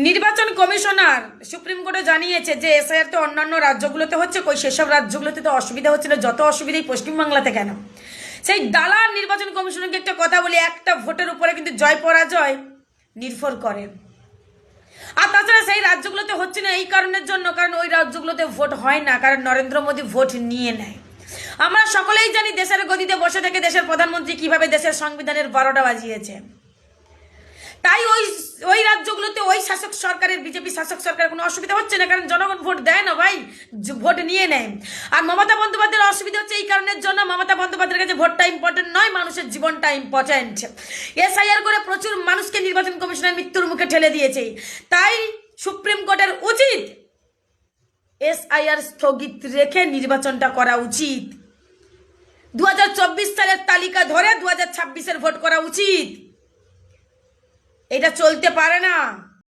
নির্বাচন commissioner supreme কোর্টে জানিয়েছে যে এসআইআর তো অন্যান্য রাজ্যগুলোতে হচ্ছে, কই সেসব রাজ্যগুলোতে তো অসুবিধা হচ্ছিল, যত অসুবিধাই পশ্চিমবাংলাতে কেন? সেই দালাল নির্বাচন কমিশনারকে একটা কথা বলি, একটা ভোটের উপরে কিন্তু জয় পরাজয় নির্ভর করে। আর তাছাড়া সেই রাজ্যগুলোতে হচ্ছে না এই কারণের জন্য, কারণ ওই রাজ্যগুলোতে ভোট হয় না, কারণ নরেন্দ্র মোদী ভোট নিয়ে নেয়। আমরা সকলেই জানি দেশের গদিতে বসে থেকে দেশের প্রধানমন্ত্রী কিভাবে দেশের সংবিধানের 12টা বাজিয়েছে। তাই ওই ওই রাজ্যগুলোতে ওই শাসক সরকারের, বিজেপি শাসক সরকারের কোনো অসুবিধা হচ্ছে না, কারণ জনগণ ভোট দেয় না ভাই, ভোট নিয়ে নেয়। আর মমতা বন্দ্যোপাধ্যায়ের অসুবিধা হচ্ছে এই কারণের জন্য, মমতা বন্দ্যোপাধ্যায়ের কাছে ভোটটা ইম্পর্টেন্ট নয়, মানুষের জীবনটা ইম্পর্টেন্ট। এসআইআর করে প্রচুর মানুষকে নির্বাচন কমিশনের মৃত্যুর মুখে ঠেলে দিয়েছে। তাই সুপ্রিম কোর্টের উচিত এসআইআর স্থগিত রেখে নির্বাচনটা করা উচিত। 2024 সালের তালিকা ধরে 2026-এর ভোট করা উচিত। এটা চলতে পারে না।